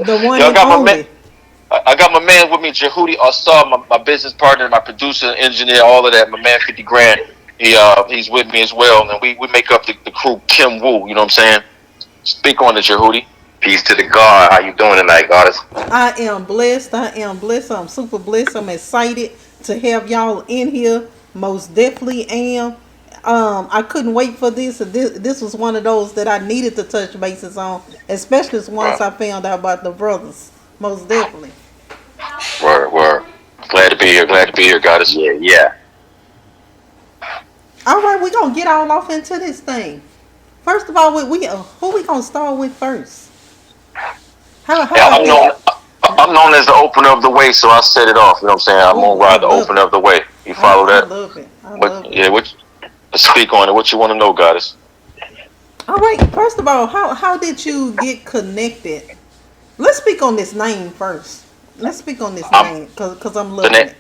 The one Yo, and only. I got my man with me, Djewhti Awsar, my business partner, my producer, engineer, all of that. My man, 50 Grand. He's with me as well, and we make up the crew KHEM-WU. You know what I'm saying? Speak on it, Djewhti. Peace to the God. How you doing tonight, goddess? I am blessed. I am blessed. I'm super blessed. I'm excited to have y'all in here. Most definitely am. I couldn't wait for this. This was one of those that I needed to touch bases on, especially once Wow. I found out about the brothers. Most definitely. Word, word. Glad to be here. Glad to be here, goddess. Yeah, yeah. All right, we're gonna get all off into this thing. First of all, we who we gonna start with first? How Yeah, about that? I'm known as the opener of the way, so I set it off. You know what I'm saying? I'm Oh, Amun-Ra, I the love opener it. of the way. You follow I that? love it. I What? love it. Yeah. What? Speak on it. What you want to know, goddess? All right. First of all, how did you get connected? Let's speak on this name first. Let's speak on this I'm name because I'm the loving name. it.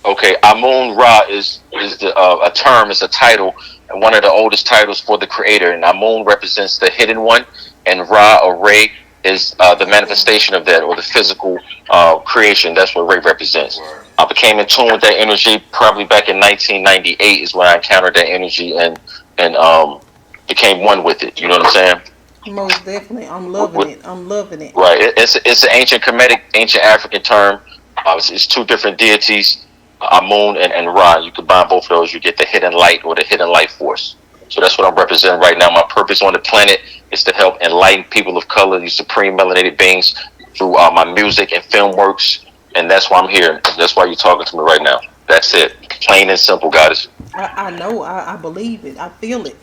Okay, Amun-Ra is a term, it's a title, and one of the oldest titles for the creator. And Amun represents the hidden one, and Ra or Ray is the manifestation of that, or the physical creation. That's what Ray represents. I became in tune with that energy probably back in 1998 is when I encountered that energy and became one with it. You know what I'm saying? Most definitely, I'm loving With, it. I'm loving it. right. It's an ancient Khemetic, ancient African term. It's two different deities, Amun and Ra. You combine both of those, you get the hidden light or the hidden life force. So that's what I'm representing right now. My purpose on the planet is to help enlighten people of color, these supreme melanated beings, through my music and film works. And that's why I'm here. That's why you're talking to me right now. That's it. Plain and simple, guys. I know. I believe it. I feel it.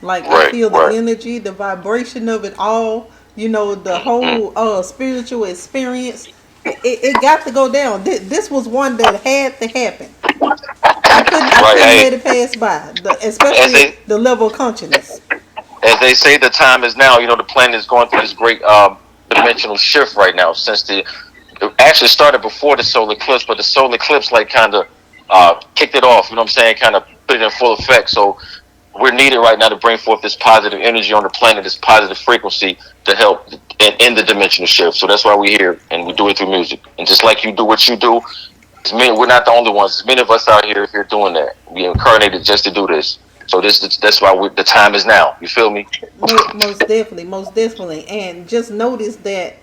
Like I Right, feel the right. energy, the vibration of it all. You know, the Mm. whole spiritual experience. It got to go down. This was one that had to happen. I Right. couldn't Hey, let it pass by. as Especially they the level of consciousness. as they say, the time is now. You know, the planet is going through this great dimensional shift right now. Since it actually started before the solar eclipse, but the solar eclipse like kind of kicked it off. You know what I'm saying? Kind of put it in full effect. So we're needed right now to bring forth this positive energy on the planet, this positive frequency to help in the dimensional shift. So that's why we're here, and we do it through music. And just like you do what you do, we're not the only ones. There's many of us out here doing that. We incarnated just to do this. So that's why the time is now. You feel me? Most definitely, most definitely. And just notice that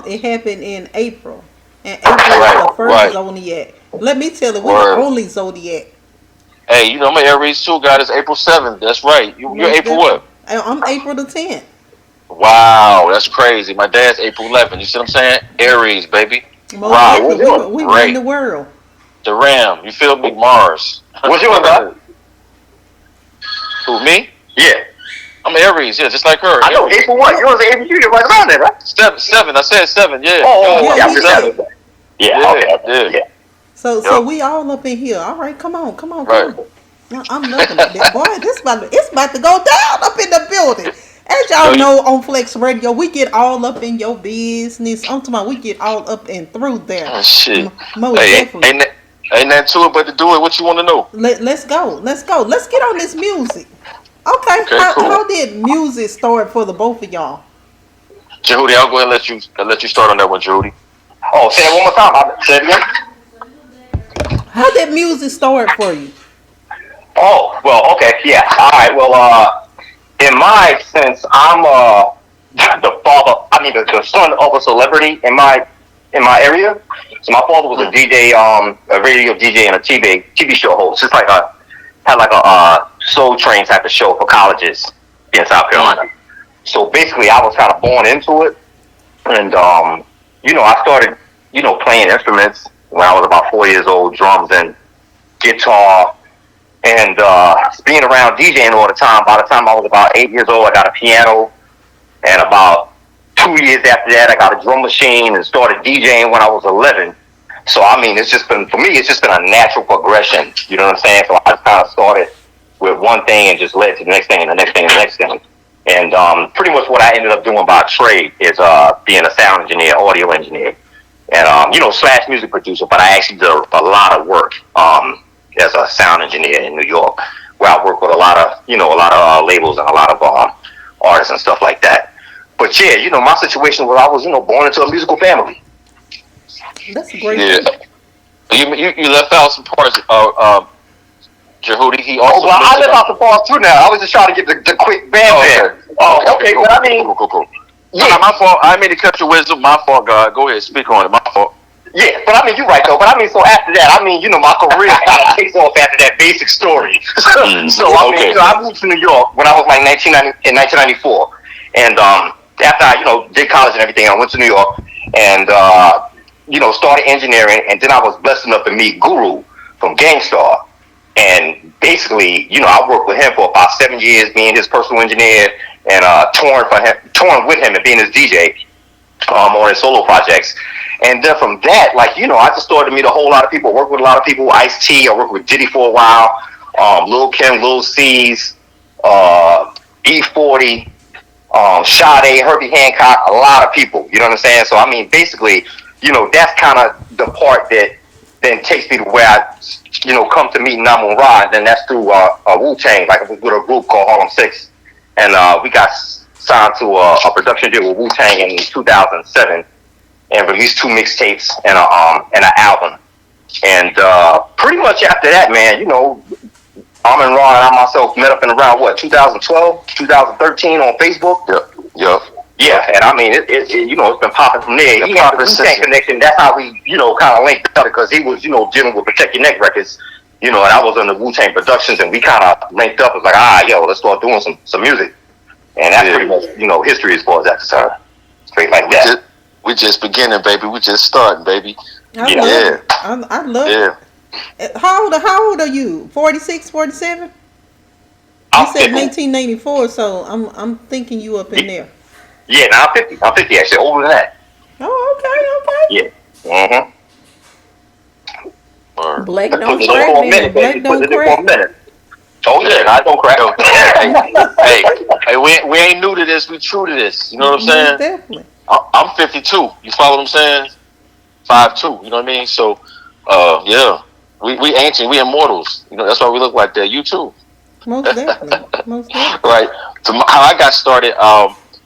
it happened in April. And April is Right, the first right. zodiac. Let me tell you, we the Word. only zodiac. Hey, you know I'm an Aries too, God. It's April 7th. That's right. You're Most April definitely. what? I'm April the 10th. Wow, that's crazy. My dad's April 11th. You see what I'm saying? Aries, baby. Most Ra, What's definitely. yours? We run Ray, the world. the Ram. You feel me? Mars. What's yours, God? Who, me? Yeah. I'm Aries, yeah, just like her. I know Aries. April what? Yours is April. You're right around there, right? Seven. I said seven, yeah. Oh, Yours Yeah, yeah, April I'm he just 7th. did. saying. Yeah, Yeah, okay, okay, yeah. yeah. So Yep. we all up in here. All right, come on, come on, come Right. on. Now, I'm loving it. Boy, it's about to go down up in the building. As Yo, y'all know on Flex Radio, we get all up in your business. I'm talking about we get all up and through there. oh, shit. Most Hey, definitely. ain't nothing to it but to do it. What you want to know? Let's go. Let's go. Let's get on this music. Okay, Okay, how cool. did music start for the both of y'all? Jody, I'll go ahead and let you start on that one, Jody. Oh, say it one more time. Say it again. How did music start for you? Oh, well, okay, yeah. All right, well, in my sense, I'm the father. I mean, the son of a celebrity in my area. So my father was a Mm. DJ, a radio DJ and a TV show host. Just like had like a Soul Train type of show for colleges in South Mm. Carolina. So basically, I was kind of born into it, and I started, playing instruments when I was about 4 years old, drums and guitar, and being around DJing all the time. By the time I was about 8 years old, I got a piano, and about 2 years after that, I got a drum machine and started DJing when I was 11. So I mean, it's just been a natural progression. You know what I'm saying? So I just kind of started with one thing and just led to the next thing and the next thing and the next thing. And pretty much what I ended up doing by trade is being a sound engineer, audio engineer, and slash music producer. But I actually did a lot of work as a sound engineer in New York, where I work with a lot of labels and a lot of artists and stuff like that. But yeah, my situation was I was, born into a musical family. That's a great Yeah. thing. You left out some parts. Djewhti, he Oh, also. well, I live out the part too now. I was just trying to get the quick band there. Oh, okay. Cool. But I mean, Cool. yeah. No, my fault. I made to cut your wisdom. My fault, God. Go ahead, speak on it. My fault. Yeah, but I mean, you're right though. But I mean, so after that, I mean, my career kind of takes off after that basic story. So I mean, I moved to New York when I was like 1994, and after I did college and everything, I went to New York and started engineering, and then I was blessed enough to meet Guru from Gangstar, and basically, I worked with him for about 7 years, being his personal engineer and touring with him and being his DJ on his solo projects. And then from that, I just started to meet a whole lot of people, work with a lot of people. Ice-T, I worked with Diddy for a while, Lil Kim, Lil C's, E40, Sade, Herbie Hancock, a lot of people. You know what I'm saying? So I mean, basically, that's kind of the part that then takes me to where I, come to meeting Amun-Ra, and then that's through Wu-Tang, with a group called Harlem 6. And we got signed to a production deal with Wu-Tang in 2007 and released 2 mixtapes and an album. And pretty much after that, man, Amun-Ra and I myself met up in around 2012, 2013 on Facebook. Yep. Yeah, and I mean, it's been popping from there. He had the Wu-Tang connection. That's how we, kind of linked up, because he was, dealing with Protect Your Neck Records, and I was on the Wu-Tang Productions, and we kind of linked up. It was like, let's start doing some music. And that's pretty much, history as far as that's concerned. Straight like that. We just beginning, baby. We just starting, baby. I love it. How old are you? 46, 47? You said 1994, so I'm thinking you up in there. Yeah, now I'm 50. I'm 50 actually, older than that. Oh, okay. Yeah. Black don't crack, man. Black don't crack. Oh yeah, I don't crack. hey, we ain't new to this. We true to this. You know what I'm saying? Definitely. I'm 52. You follow what I'm saying? 5'2". You know what I mean? So, yeah, we ancient. We immortals. That's why we look like that. You too. Most definitely. Right. So how I got started.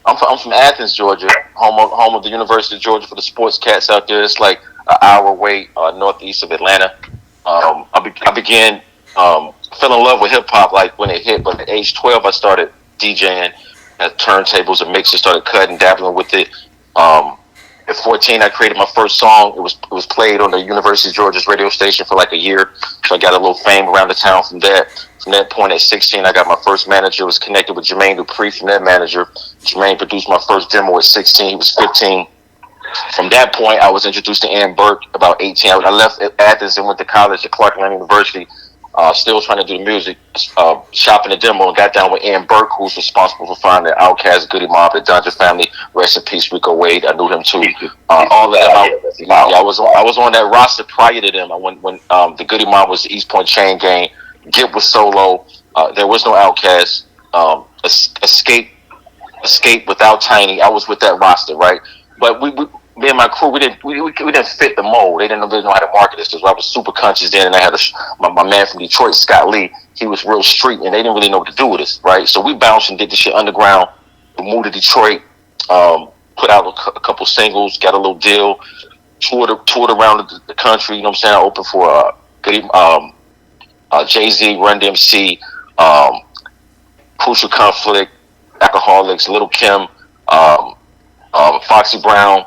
I'm from Athens, Georgia, home of the University of Georgia for the sports cats out there. It's like an hour away northeast of Atlanta. I began fell in love with hip hop when it hit, but at age 12 I started DJing at turntables and mixers, started cutting, dabbling with it. At 14 I created my first song. It was played on the University of Georgia's radio station for a year, so I got a little fame around the town from that. From that point, at 16, I got my first manager. Was connected with Jermaine Dupree from that manager. Jermaine produced my first demo at 16. He was 15. From that point, I was introduced to Ann Burke about 18. I left Athens and went to college at Clark Atlanta University. Still trying to do the music, shopping the demo, and got down with Ann Burke, who's responsible for finding the Outkast, Goody Mob, the Dungeon Family. Rest in peace, Rico Wade. I knew him too. All of them. I was on that roster prior to them. When the Goody Mob was the East Point Chain Gang. Gip was solo. There was no Outkast. Escape without Tiny. I was with that roster, right? But me and my crew, we didn't fit the mold. They didn't really know how to market us, because I was super conscious then, and I had my man from Detroit, Scott Lee. He was real street, and they didn't really know what to do with us, right? So we bounced and did this shit underground. We moved to Detroit, put out a couple singles, got a little deal, toured around the country. You know what I'm saying? I opened for Jay-Z, Run DMC, Crucial Conflict, Alcoholics, Little Kim, Foxy Brown,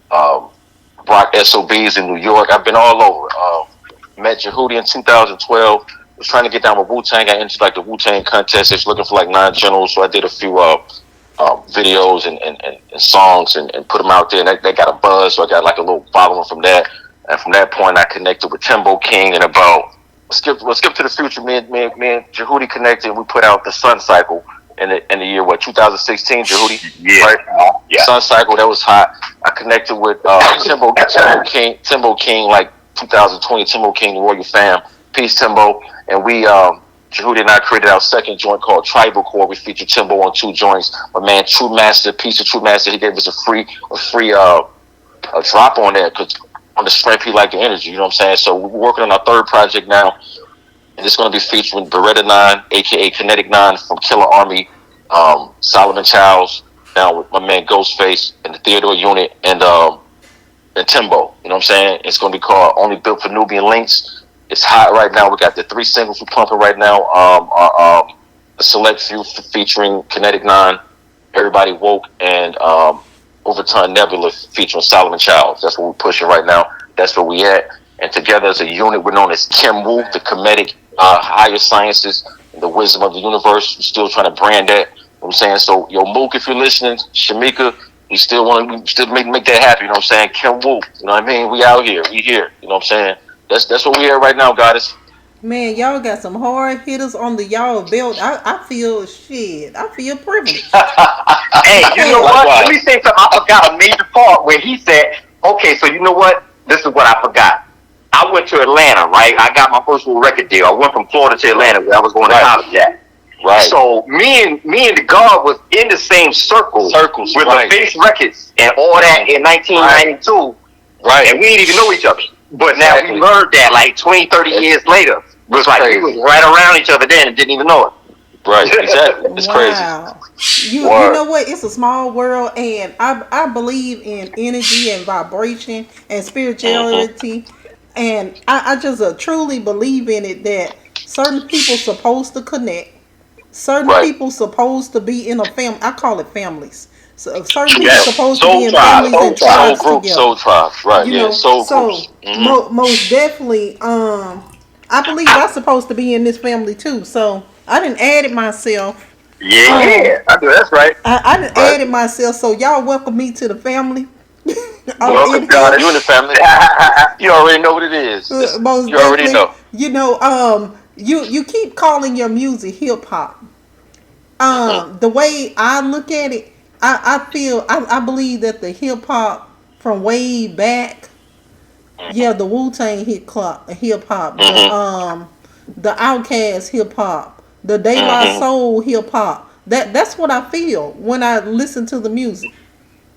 Brock SOBs in New York. I've been all over. Met Djewhti in 2012. Was trying to get down with Wu-Tang. I entered the Wu-Tang contest. It's looking for 9 generals. So I did a few videos and songs and put them out there. And they got a buzz. So I got a little following from that. And from that point, I connected with Timbo King. And let's skip to the future. Me and Djewhti connected. And we put out the Sun Cycle in the year 2016. Djewhti, yeah, right? Yeah. Sun Cycle, that was hot. I connected with Timbo King, 2020. Timbo King, the Royal Fam. Peace, Timbo. And we Djewhti and I created our second joint called Tribal Core. We featured Timbo on 2 joints. My man True Master, Piece of True Master, he gave us a free drop on there, because on the strength he liked the energy. You know what I'm saying? So we're working on our 3rd project now. And it's going to be featuring Beretta 9, a.k.a. Khemetic 9 from Killer Army, Solomon Childs, down with my man Ghostface and the Theodore Unit and Timbo. You know what I'm saying? It's gonna be called Only Built for Nubian Links. It's hot right now. We got the 3 singles we're pumping right now. A select few featuring Khemetic 9, Everybody Woke, and Overtime Nebula featuring Solomon Childs. That's what we're pushing right now. That's where we at. And together as a unit, we're known as KHEM-WU, the Khemetic Higher Sciences, the Wisdom of the Universe. We're still trying to brand that. You know what I'm saying? So, yo, Mook, if you're listening, Shamika, we still make that happen. You know what I'm saying? KHEM-WU. You know what I mean? We out here. We here. You know what I'm saying? That's what we at right now, goddess. Man, y'all got some hard hitters on the y'all belt. I feel shit. I feel privileged. Hey, you know what? Let me say something. I forgot a major part where he said, okay, so you know what? This is what I forgot. I went to Atlanta, right? I got my first little record deal. I went from Florida to Atlanta where I was going to college at. Right. So me and the guard was in the same circles with the Face Records and all that in 1992. Right. And we didn't even know each other. But now we learned that like 20, 30 years later. It was like we was right around each other then and didn't even know it. Right, exactly. It's crazy. You know what? It's a small world, and I believe in energy and vibration and spirituality, and I just truly believe in it that certain people supposed to connect, certain people supposed to be in a family. I call it families. So certain people supposed to be in families and tribes together. Soul tribes, right? You know, soul groups. Most definitely, I believe I'm supposed to be in this family too. So I didn't add it myself. Yeah, I do. That's right. I didn't add it myself. So y'all welcome me to the family. Welcome, God. You in the family. You already know what it is. You already know. You know, you keep calling your music hip hop. The way I look at it, I believe that the hip hop from way back, the Wu-Tang hip hop, the Outkast hip hop, the De La Soul hip hop. That's what I feel when I listen to the music.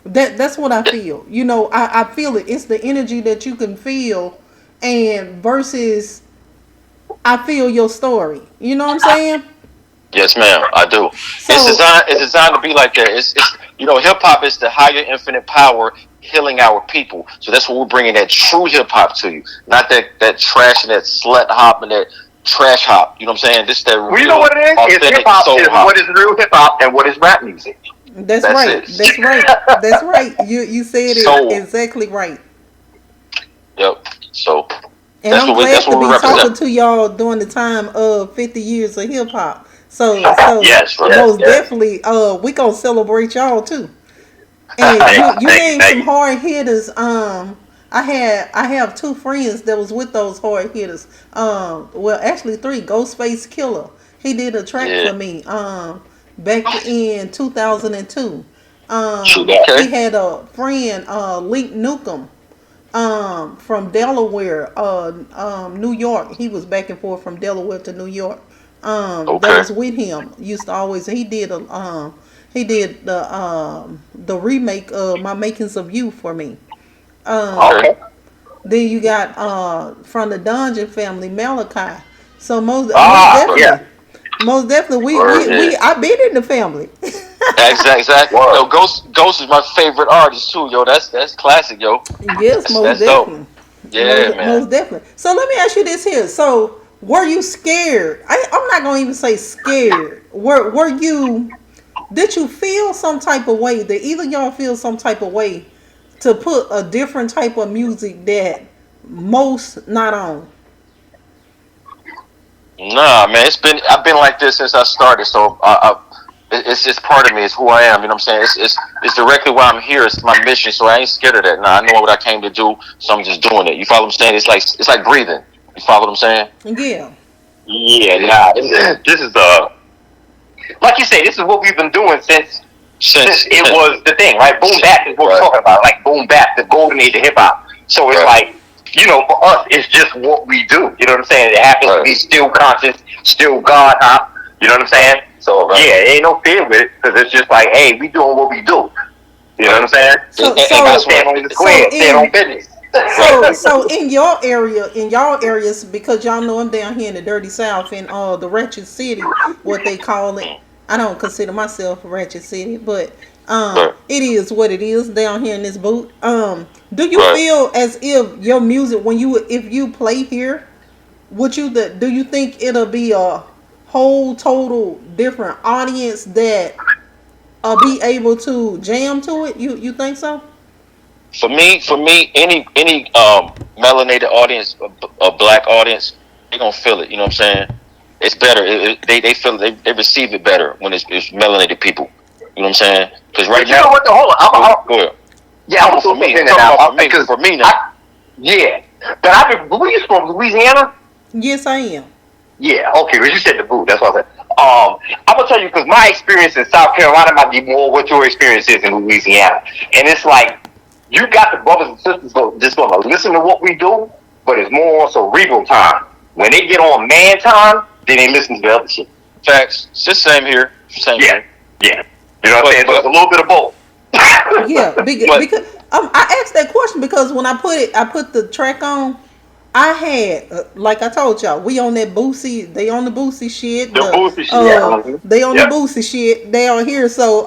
That's what I feel. You know, I feel it. It's the energy that you can feel, and versus I feel your story. You know what I'm saying? Yes, ma'am. I do. So, it's designed to be like that. It's hip hop is the higher infinite power healing our people. So that's what we're bringing, that true hip hop to you, not that trash and that slut hop and that trash hop. You know what I'm saying? This that real, you know what it is? It's hip hop is what is real hip hop and what is rap music. That's right. That's right. That's right. You said it exactly right. Yep. So. And I'm glad to be talking to y'all during the time of 50 years of hip hop. So most definitely, we gonna celebrate y'all too. And you named some hard hitters. I have 2 friends that was with those hard hitters. Well, actually 3. Ghostface Killer. He did a track for me. Back in 2002. He had a friend, Link Newcomb, from Delaware, New York. He was back and forth from Delaware to New York. That was with him. Used to always he did the remake of My Makings of You for me. Then you got from the Dungeon family, Malachi. So most definitely we I've been in the family. Exactly. Yo, Ghost is my favorite artist too, yo. That's classic, yo. Yes, most definitely. Yeah, man. Most definitely. So let me ask you this here. So were you scared? I'm not gonna even say scared. Were you? Did you feel some type of way? Did either y'all feel some type of way to put a different type of music that most not on? Nah, man. I've been like this since I started. So it's just part of me. It's who I am. You know what I'm saying? It's directly why I'm here. It's my mission. So I ain't scared of that. Nah, I know what I came to do. So I'm just doing it. You follow what I'm saying? It's like breathing. You follow what I'm saying? Yeah. Yeah, nah. This is like you say, this is what we've been doing since it was the thing, right? Boom bap is what we're talking about. Like boom bap, the golden age of hip hop. So it's like, for us, it's just what we do. You know what I'm saying? It happens to be still conscious, still God hop. You know what I'm saying? So it ain't no fear with it because it's just like, hey, we doing what we do. You know what I'm saying? So stand on the square, stand on business. So in y'all areas, because y'all know I'm down here in the dirty South in the Ratchet City, what they call it. I don't consider myself Ratchet City, but Right. It is what it is down here in this boot. Do you Right. feel as if your music, if you play here, do you think it'll be a whole total different audience that be able to jam to it? You think so? For me, any melanated audience, a black audience, they gonna feel it. You know what I'm saying? It's better. They feel it, they receive it better when it's melanated people. You know what I'm saying? Because right But you now, know what? Hold on. go ahead. Yeah, I'm For gonna me, in I'm and talking out about because for me now. yeah. But I've been. Were you from Louisiana? Yes, I am. Yeah. Okay. Because you said the boot. That's what I said. I'm gonna tell you because my experience in South Carolina might be more what your experience is in Louisiana, and it's like you got the brothers and sisters just gonna listen to what we do, but it's more cerebral time. When they get on man time, then they listen to the other shit. Facts. It's the same here. Same Yeah. here. Yeah. You know what I'm saying? So it's a little bit of both. Yeah, But because I asked that question because when I put the track on. I had, like I told y'all, we on that Boosie, they on the Boosie shit. The bullshit shit. Yeah. They on the Yep. Boosie shit. They on here. So,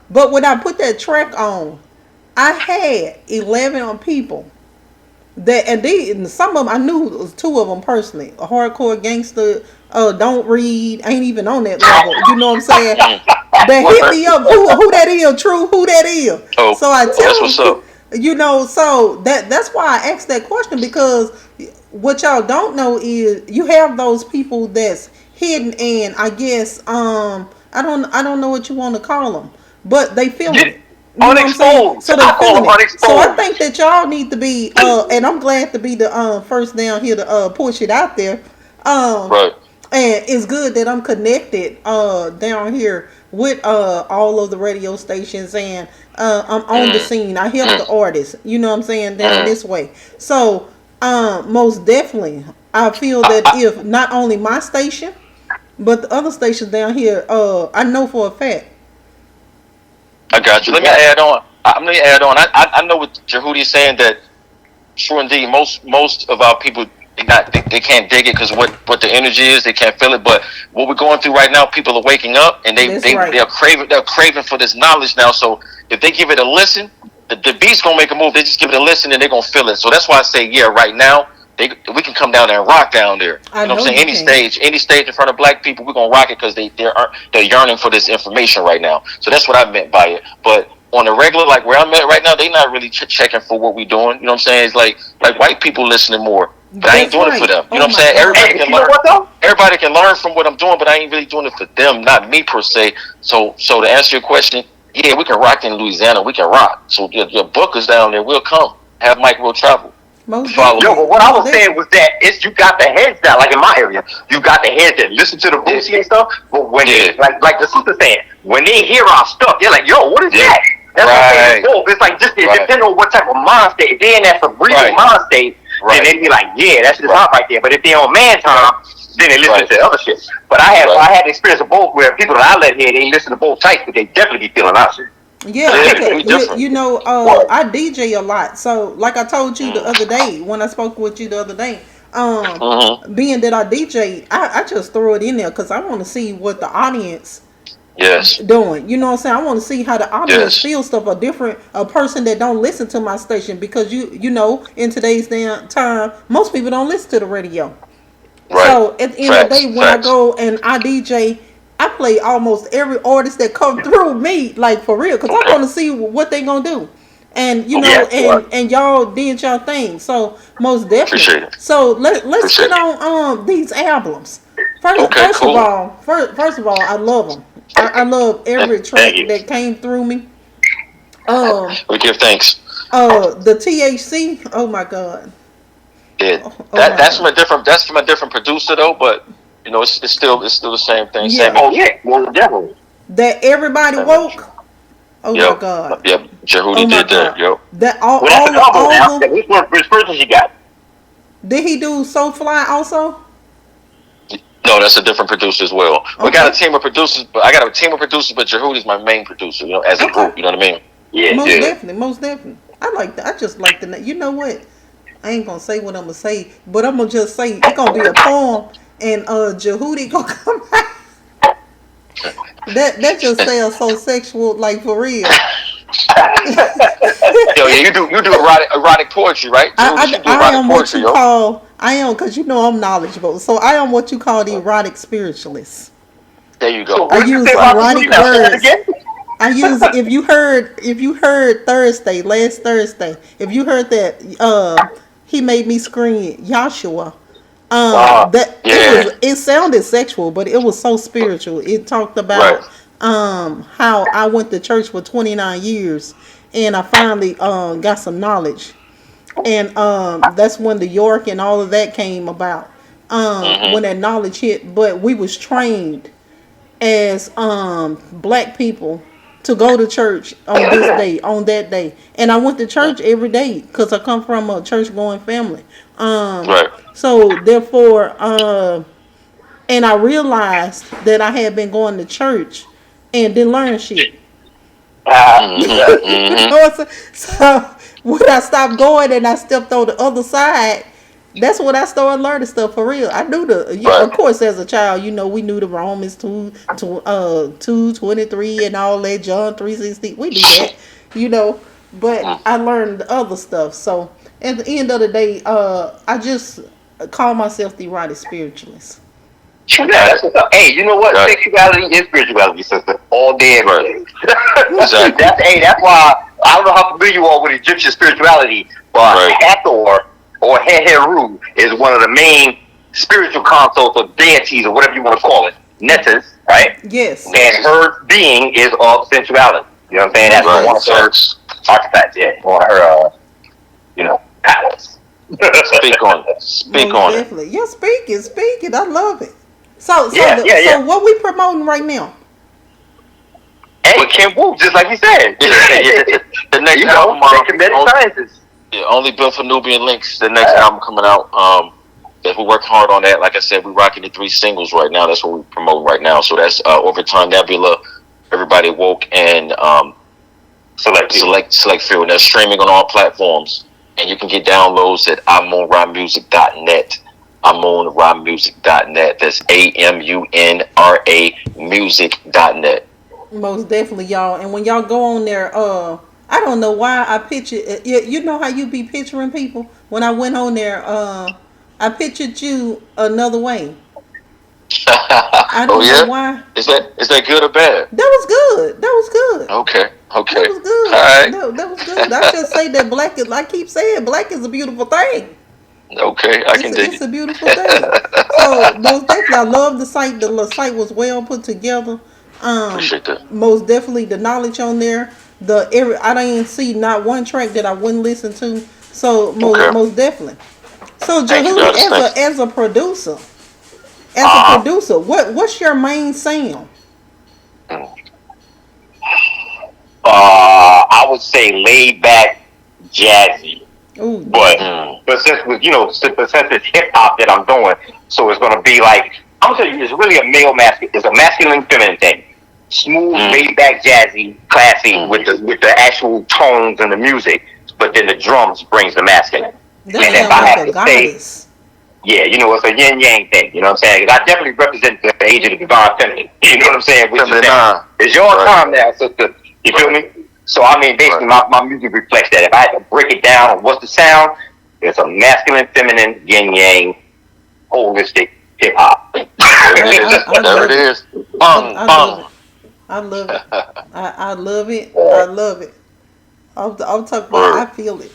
but when I put that track on, I had 11 people and some of them I knew it was two of them personally. A hardcore gangster, don't read, ain't even on that level. You know what I'm saying? They hit me up. Who that is? True. Who that is? oh, So I that's tell what's them. up. You know, so that's why I asked that question because what y'all don't know is you have those people that's hidden and I guess I don't know what you want to call them, but they feeling it. You know what I'm saying? Unexposed. So they I call feeling them it. So I unexposed. think that y'all need to be and I'm glad to be the first down here to push it out there. Um Right. and it's good that I'm connected down here with all of the radio stations and I'm on the scene. I help the artists, you know what I'm saying, down this way. So most definitely I feel that if not only my station but the other stations down here, I know for a fact. I got you. Let me add on. I'm gonna add on. I know what Djewhti is saying that true indeed. Most of our people they can't dig it because what the energy is they can't feel it. But what we're going through right now, people are waking up and That's right. they're craving for this knowledge now. So if they give it a listen, the beat's gonna make a move. They just give it a listen and they're gonna feel it. So that's why I say yeah. Right now we can come down there and rock down there. I You know what know I'm saying? you can. Any stage in front of black people, we're gonna rock it because they're yearning for this information right now. So that's what I meant by it. But on the regular, like where I'm at right now, they not really checking for what we doing. You know what I'm saying? It's like white people listening more, but I ain't That's doing it for right. them. You know Oh what I'm my saying? God. Everybody Hey, can you know learn. what though? Everybody can learn from what I'm doing, but I ain't really doing it for them, not me per se. So to answer your question, yeah, we can rock in Louisiana. We can rock. So your bookers down there will come. Have Mike will travel. Most Follow Yo, me. definitely. but what I Most was saying definitely. was that it's you got the heads down, like in my area, you got the heads that listen to the Boosie and stuff. But when Yeah. they like the sister saying, when they hear our stuff, they're like, "Yo, what is Yeah. that?" That's what I'm saying. Right. It's both. It's like just it Right. depends on what type of mind state. If they're in that cerebral Right. mind state, then Right. they'd be like, "Yeah, that's just Right. hot right there." But if they're on man time, then they listen Right. to the other shit. But I Right. had the experience of both, where people that I let hear, they listen to both types, but they definitely be feeling our shit. Yeah, Yeah, we because different. you know, What? I DJ a lot. So, like I told you the other day when I spoke with you the other day, Mm-hmm. being that I DJ, I just throw it in there because I want to see what the audience Yes. doing. You know what I'm saying? I want to see how the audience Yes. feels stuff. A person that don't listen to my station because you know in today's damn time, most people don't listen to the radio. Right. So at the end of the Facts. day, when I Facts. go and I DJ, I play almost every artist that come through me, like for real, because I Okay. want to see what they gonna do. And you know, Yeah, sure. and y'all did y'all thing, so most definitely. Appreciate it. So let's Appreciate get it. on these albums. First, Okay. Cool. first of all, I love them. I love every Thank track you. that came through me. Um, We give thanks. the THC. Oh my god. Yeah. Oh my That's from god. a different. That's from a different producer though. But you know, it's still the same thing. Same Yeah. Oh energy. yeah, well definitely. That everybody Same energy. woke. Oh my Yep. god. Yep. Oh Djewhti my did that. god. Yep. That Well, that's a combo all now. of them. Which person she got? Did he do So Fly also? No, that's a different producer as well. We got a Okay. team of producers, but I got a team of producers, but Djewhti's my main producer. You know, as a Okay. group. You know what I mean? Yeah, Most yeah. definitely. Most definitely. I like that. I just like the. You know what? I ain't gonna say what I'm gonna say, but I'm gonna just say it's gonna be a poem, and Djewhti gonna come out. That just sounds so sexual, like for real. Yo, yeah, you do erotic poetry, right? Judas, you do I erotic am what poetry, you yo. call I am because you know I'm knowledgeable. So I am what you call the erotic spiritualist. There you So go. I what did you use say about the movie erotic now? Say that words. again. I use if you heard Thursday, last Thursday, if you heard that he made me scream Yahshua. That Yeah. it sounded sexual, but it was so spiritual. It talked Right. about how I went to church for 29 years and I finally got some knowledge. And that's when the York and all of that came about. When Mhm. that knowledge hit, but we was trained as black people to go to church on this day, on that day, and I went to church every day because I come from a church going family. Right. So therefore, and I realized that I had been going to church and didn't learn shit. Mhm. You know Mhm. what I'm saying? So when I stopped going and I stepped on the other side, that's when I started learning stuff for real. I knew Right. of course, as a child, you know, we knew the Romans 2:23 and all that, John 3:16. We knew that, you know, but Mm. I learned the other stuff. So at the end of the day, I just call myself the erotic spiritualist. True that. That's what's up. Hey, you know what? Right. Sexuality is spirituality, sister. All day, every Right. day. Exactly. That's why I don't know how familiar you are with Egyptian spirituality, but Right. Hathor or Heru is one of the main spiritual consults or deities or whatever you want to call it. Nessus, right? Yes, And her being is of sensuality. You know what I'm saying? most That's Right. one of definitely. her artifacts, yeah. One of her, powers. Speak on it. Speak Most on it. definitely. Yeah, speaking. I love it. So Yeah, yeah, so yeah. what we promoting right now? Hey, KHEM-WU, just like you said. Yeah. The next You album, know, Khemetic sciences. yeah, only built for Nubian Links. The next album coming out. That we're working hard on that. Like I said, we're rocking the 3 singles right now. That's what we're promoting right now. So that's Overtime Nebula, Everybody Woke, and Select Few. And that's streaming on all platforms. And you can get downloads at Amun-Ra Music.net. That's AMUNRA Music.net. Most definitely, y'all. And when y'all go on there, I don't know why I picture. You know how you be picturing people. When I went on there, I pictured you another way. I Oh don't know yeah, why. is that good or bad? That was good. That was good. Okay, That okay, was all good. right, That was good. I just say that black is. I keep saying black is a beautiful thing. okay. I can dig It's a beautiful thing. So most definitely, I love the site. The site was well put together. Appreciate that. Most definitely, the knowledge on there. I didn't see not one track that I wouldn't listen to. So Okay, most definitely. So thank you, Jahudi, guys. Thank you. as a producer, what's your main sound? I would say laid back, jazzy. Oh But yeah. Mm, since it's hip hop that I'm doing, so it's gonna be like I'm gonna tell you, it's really a masculine. It's a masculine feminine thing. Smooth, mm, laid back, jazzy, classy mm. with the actual tones and the music, but then the drums brings the masculine. That And if sound I like have a to say, goddess. yeah, it's a yin yang thing. You know what I'm saying? 'Cause I definitely represent the age of the divine feminine. You know what I'm saying? Which is Feminine now. nine. It's your Right, time now, sister. You feel me? So I mean, basically, right. my music reflects that. If I had to break it down on what's the sound, it's a masculine, feminine, yin yang, holistic hip hop. There it is. I There it love it. is. Bang, I love it. bang. I love it. I love it. I Yeah, love it. I'm talking about. I Word. feel it.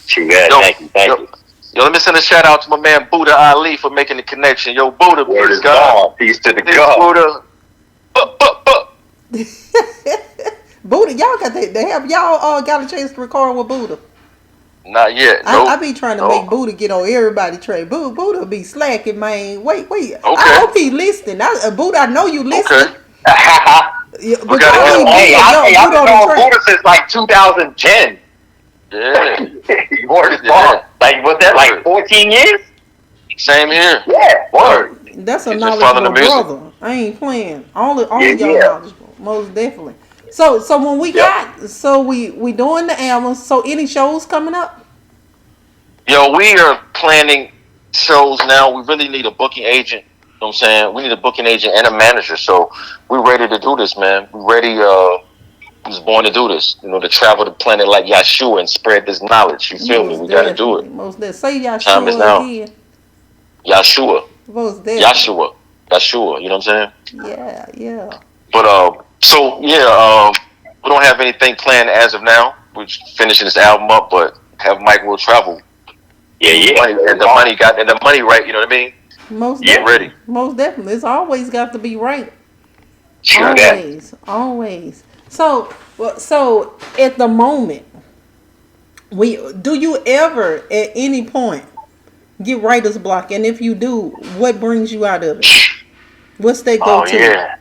true that. Yo, Thank yo, you. yo. Let me send a shout out to my man Buddha Ali for making the connection. Yo, Buddha, Word peace, is God. gone. Peace to the Peace, God. Buddha. Buddha, y'all got that? Have y'all got a chance to record with Buddha? Not yet. I Nope. be trying to make No. Buddha get on everybody train. Buddha be slacking, man. Wait. I Okay. hope he listening. Buddha, I know you Okay. listening. Yeah, We but gotta y'all get need him on. I've Buddha been on the knowing track. Buddha since like 2010. Yeah. Word is gone. Yeah. Like, what's that, like Word. 14 years? Same here. Yeah, Word. word. That's a He's just following the knowledgeable music. brother. I ain't playing. All of Yeah, y'all yeah. knowledgeable, most definitely. So when Yep. we doing the albums. So any shows coming up? Yo, we are planning shows now. We really need a booking agent. what I'm saying? We need a booking agent and a manager. So we're ready to do this, man. We're ready. We was born to do this. You know, to travel the planet like Yahshua and spread this knowledge. You feel me? We got to do it. Most definitely. Say Yahshua Time is now. again. Yahshua. Most definitely. Yahshua. You know what I'm saying? Yeah. But so yeah, we don't have anything planned as of now. We're just finishing this album up, but have Mike will travel. Yeah. And the money right. You know what I mean? Most Get definitely. ready. Most definitely. It's always got to be right. Sure Always. So at the moment, do you ever at any point get writer's block? And if you do, what brings you out of it? What's that go-to?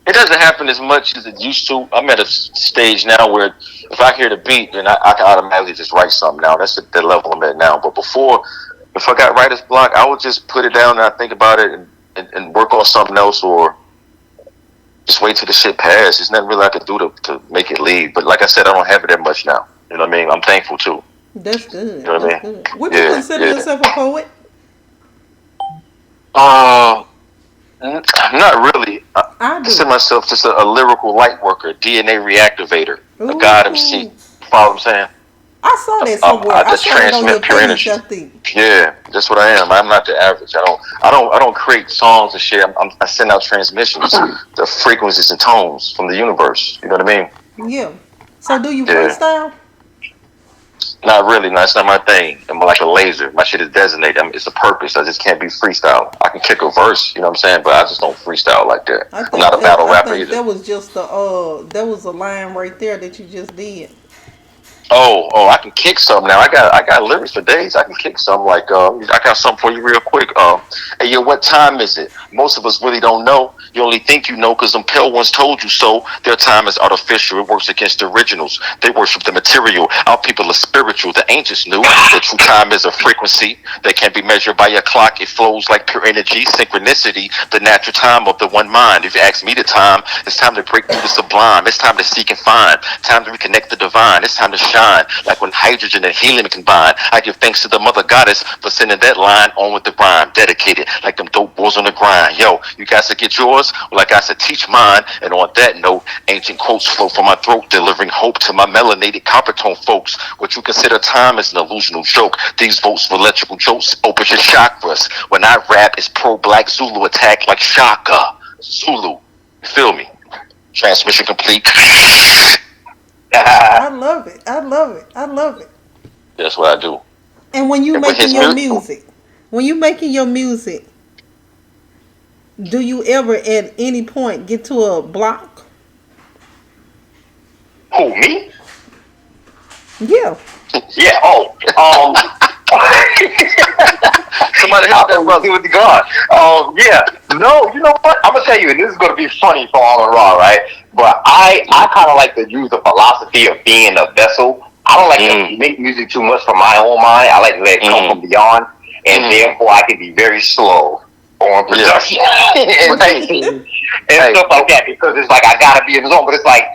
It doesn't happen as much as it used to. I'm at a stage now where if I hear the beat, then I can automatically just write something now. That's the level I'm at now. But before, if I got writer's block, I would just put it down and I think about it and work on something else, or just wait till the shit pass. There's nothing really I can do to make it leave. But like I said, I don't have it that much now. You know what I mean? I'm thankful too. That's good. You know what I mean? Good. Would you consider yourself a poet? Not really. I consider myself just a lyrical light worker, DNA reactivator, a God MC. Follow what I'm saying? I saw that somewhere. I just transmit pure energy. Yeah, that's what I am. I'm not the average. I don't create songs and shit. I send out transmissions, the frequencies and tones from the universe. You know what I mean? Yeah. So do you freestyle? Not really. No, it's not my thing. I'm like a laser. My shit is designated. It's a purpose. I just can't be freestyle. I can kick a verse, you know what I'm saying? But I just don't freestyle like that. I'm not a battle rapper either. That was just that was a line right there that you just did. Oh, I can kick some now. I got lyrics for days. I can kick some like I got something for you real quick. Hey yo, what time is it? Most of us really don't know. You only think you know because them pale ones told you so. Their time is artificial. It works against the originals. They worship the material. Our people are spiritual. The ancients knew that true time is a frequency that can't be measured by your clock. It flows like pure energy, synchronicity, the natural time of the one mind. If you ask me the time, it's time to break through the sublime. It's time to seek and find. Time to reconnect the divine. It's time to shine. Like when hydrogen and helium combine. I give thanks to the mother goddess for sending that line on with the rhyme. Dedicated like them dope boys on the grind. Yo, you guys to get yours? Well, like I said, teach mine. And on that note, ancient quotes flow from my throat, delivering hope to my melanated copper tone folks. What you consider time is an illusional joke. These votes for electrical jokes open your chakras. When I rap, it's pro-black Zulu attack like Shaka. Zulu. You feel me? Transmission complete. I love it. That's what I do. And when you making your music, do you ever at any point get to a block? Who, me? Yeah. Yeah. Somebody help that brother with God. Yeah. No, you know what? I'm gonna tell you, and this is gonna be funny for Amun-Ra, right? But I kind of like to use the philosophy of being a vessel. I don't like to make music too much for my own mind. I like to let it come from beyond, and therefore I can be very slow on production and stuff like that, because it's like I gotta be in the zone. But it's like,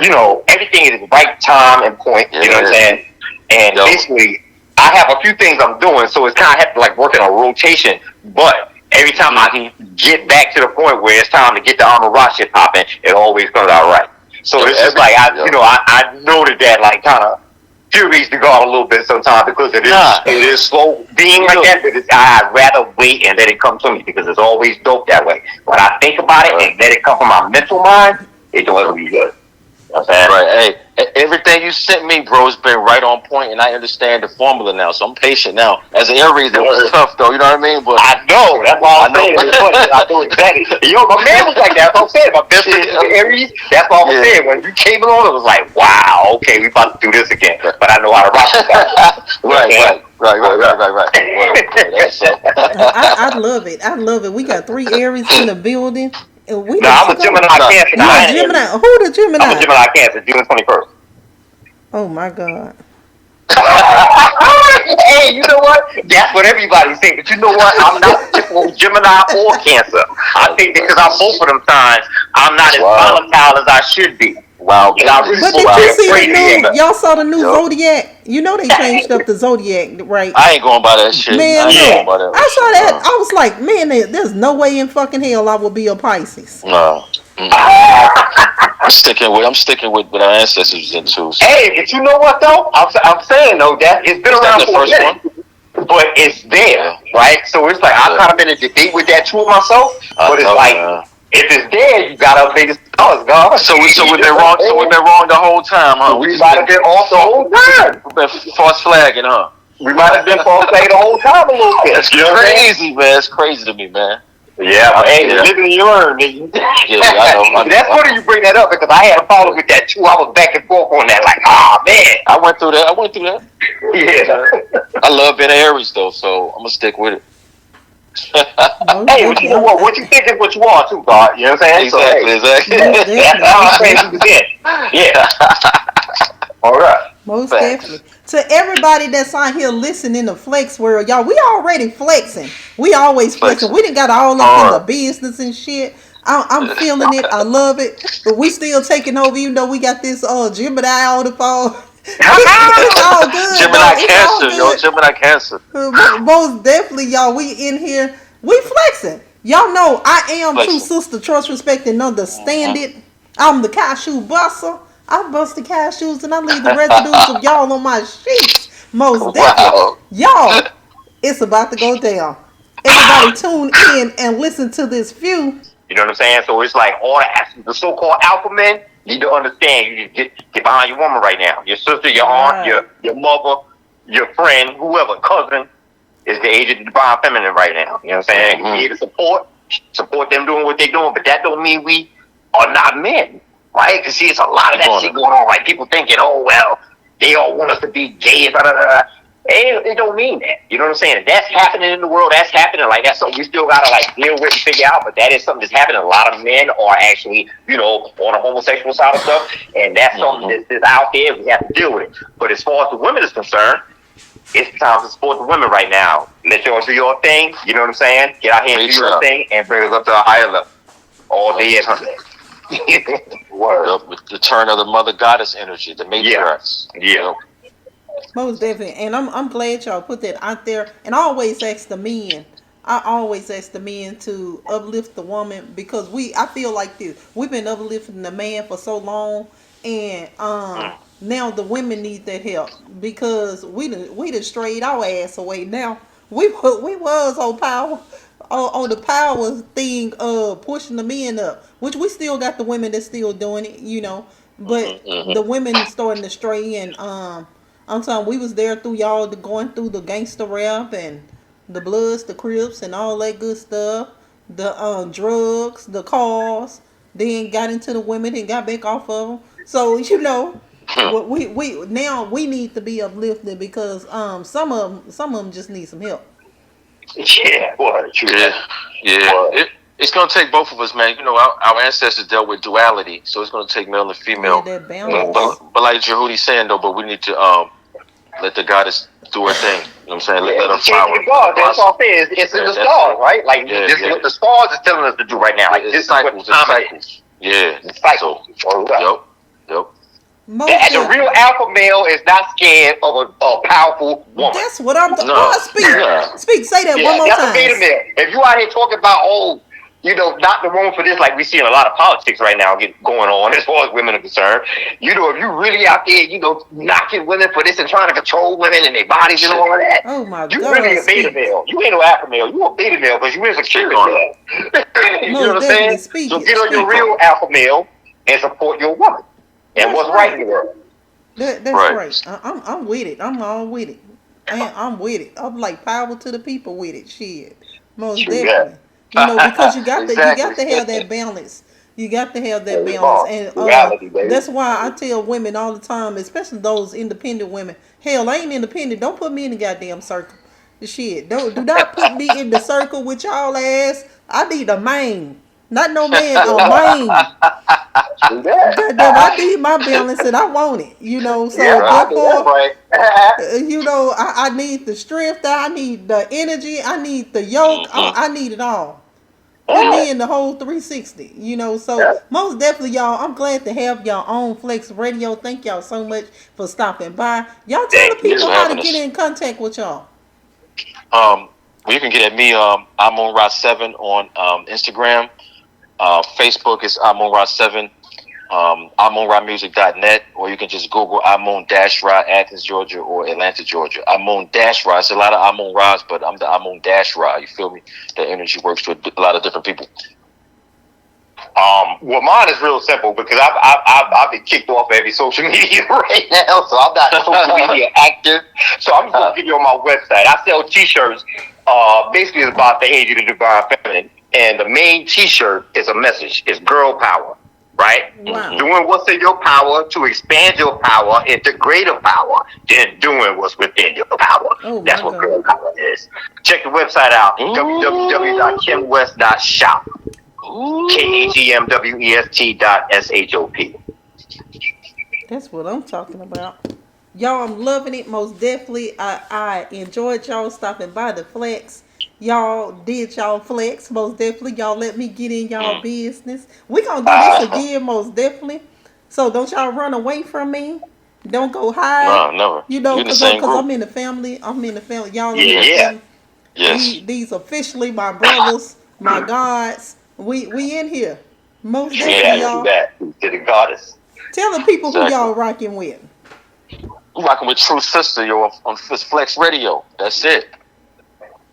you know, everything is right time and point. You know what I'm saying? And basically, I have a few things I'm doing, so it's kind of have to like work in a rotation. But every time I can get back to the point where it's time to get the Amun-Ra shit popping, it always comes out right. So it's just like I noted that like kind of infuriates the guard a little bit sometimes, because it is slow being like that. But I'd rather wait and let it come to me, because it's always dope that way. When I think about it and let it come from my mental mind, it's always be good. You know what I'm saying? Right. Hey, everything you sent me, bro, has been right on point, and I understand the formula now, so I'm patient now. As an Aries, that was tough, though. You know what I mean? But I know. That's all I'm saying. I know exactly. Yo, my man was like that. That's what I'm saying. My best friend is Aries. That's all I'm saying. When you came on, it was like, wow, okay, we about to do this again. But I know how to rock it. Right. I love it. We got 3 Aries in the building. I'm a Gemini Cancer. Who the Gemini? I'm a Gemini Cancer, June 21st. Oh my God. Hey, you know what? That's what everybody's saying. But you know what? I'm not typical Gemini or Cancer. I think because I'm both of them signs, I'm not as volatile as I should be. Wow. But did you see the new? Y'all saw the new Zodiac? You know they changed up the zodiac, right? I ain't going by that shit. Man, I ain't going look, by that I saw shit. that. I was like, man, there's no way in fucking hell I would be a Pisces. No. I'm sticking with what our ancestors was into. So. Hey, but you know what though? I'm saying though that it's been around for a minute, but it's there, right? So it's like I've kind of been in debate with that too myself. But it's like if it's there, you gotta update the stars, God. So we've been wrong. So we've been wrong the whole time, huh? We might have been off the whole time. We've been false flagging, huh? We might have been false flagging the whole time a little bit. That's crazy, man. It's crazy to me, man. Yeah, but hey, living and you learn, nigga. Yeah, I know. That's funny you bring that up because I had a problem with that too. I was back and forth on that, like, oh man. I went through that. Yeah. I love being an Aries though, so I'm gonna stick with it. Hey, but you know what? What you think is what you are too, God. You know what I'm saying? Exactly. That's how I'm saying you did. Yeah. All right. Most definitely. To everybody that's out here listening to Flex World, y'all, we already flexing. We always flexing. We done got all up in the business and shit. I'm feeling it. I love it. But we still taking over, even though we got this Gemini on the phone. It's all good. Gemini Cancer, yo. Gemini Cancer. Most definitely, y'all. We in here. We flexing. Y'all know I am true sister, trust, respect, and understand it. I'm the cashew buster. I bust the cashews and I leave the residues of y'all on my sheets. Most definitely. Y'all, it's about to go down. Everybody tune in and listen to this view. You know what I'm saying? So it's like all the so-called alpha men need to understand. You get behind your woman right now. Your sister, your aunt, your mother, your friend, whoever, cousin is the age of the divine feminine right now. You know what I'm saying? You need to support them doing what they're doing, but that don't mean we are not men. Right? Because see, it's a lot of that shit going on. Like people thinking, oh well, they all want us to be gay. Blah, blah, blah. It don't mean that. You know what I'm saying? That's happening in the world. That's happening. Like that's something we still gotta like deal with and figure out. But that is something that's happening. A lot of men are actually, you know, on the homosexual side of stuff, and that's something that's out there. We have to deal with it. But as far as the women is concerned, it's time to support the women right now. Let y'all do your thing. You know what I'm saying? Get out here and do your thing and bring us up to a higher level. All day, every day. Word. With the turn of the mother goddess energy, the matriarchs. Yeah. Most definitely. And I'm glad y'all put that out there. And I always ask the men. I always ask the men to uplift the woman because I feel like this. We've been uplifting the man for so long, and now the women need that help because we done strayed our ass away. Now we was on power. On the power thing of pushing the men up, which we still got the women that's still doing it, you know, but the women starting to stray. And I'm telling we was there through y'all going through the gangster rap and the Bloods, the Crips, and all that good stuff, the drugs, the cars, then got into the women and got back off of them. So you know, we now we need to be uplifted because some of them just need some help. Yeah, boy, true. Yeah. It's gonna take both of us, man. You know, our ancestors dealt with duality, so it's gonna take male and female. Yeah, that balance. But like Djewhti's saying though, but we need to let the goddess do her thing. You know what I'm saying? Let her flower. God, that's all I'm saying. It's in the stars, right? Like this is what the stars is telling us to do right now. Like this cycles, is what time it is. Yeah. It's cycles. Yep. The real alpha male is not scared of a powerful woman. That's what I'm Speak. Say that one more time. That's a beta male. If you out here talking about, you know, not the woman for this, like we see in a lot of politics right now going on as far as women are concerned. You know, if you really out there, you know, knocking women for this and trying to control women and their bodies and all of that, oh my God, you really a beta male. You ain't no alpha male. You a beta male because you is a curious male. You know what I'm saying? So get on your real alpha male and support your woman. And what's right in the world. That's right. I'm with it. I'm all with it. I'm with it. I'm like power to the people with it. Shit. Most definitely. You know, because you got to have that balance. You got to have that balance. And that's why I tell women all the time, especially those independent women, hell, I ain't independent. Don't put me in the goddamn circle. Shit. Do not put me in the circle with y'all ass. I need a man. Not no man, a man. I need my balance and I want it, you know. So therefore, you know, I need the strength, I need the energy, I need the yoke, I need it all. put me in the whole 360, so most definitely, y'all, I'm glad to have y'all on Flex Radio. Thank y'all so much for stopping by. Y'all tell the Thank Thanks people for you. how to having get us. in contact with y'all. Well, you can get at me. Amun-Ra7 on Instagram. Facebook is Amun-Ra7. AmunRaMusic.net, or you can just Google Amun-Ra, Athens, Georgia, or Atlanta, Georgia. Amun-Ra. It's a lot of Amun-Ras, but I'm the Amun-Ra. You feel me? The energy works to a lot of different people. Well, mine is real simple because I've been kicked off every social media right now, so I'm not social media active. So I'm just gonna give you on my website. I sell T-shirts. Basically, it's about the age of the divine feminine, and the main T-shirt is a message. It's girl power, right? Wow. Doing what's in your power to expand your power into greater power, then doing what's within your power. Oh That's my what God. girl power is. Check the website out: www.KHEMWest.shop. KHEM-WEST.SHOP. That's what I'm talking about. Y'all, I'm loving it. Most definitely. I enjoyed y'all stopping by the Flex. Y'all did y'all flex. Most definitely. Y'all let me get in y'all business. We gonna do this again, most definitely. So don't y'all run away from me. Don't go hide. No, never. You in the Cause same I'm group? in the family. I'm in the family. Y'all in Yeah, my Yes. yeah. family. Yes. These officially my brothers, my gods. We in here. Most True definitely, that, Amen. true y'all. that. To the goddess. Tell the people who Exactly. y'all rocking with. I'm rocking with True Sister, yo, on Flex Radio. That's it.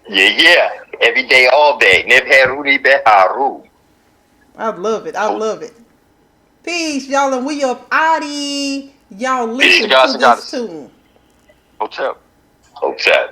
Yeah, yeah. Every day, all day. Nebheruni beharu. I love it. I Oh, love it. Peace, y'all, and we up outie. Y'all peace to listen God, to to this goddess. tune. Hotel. Okay.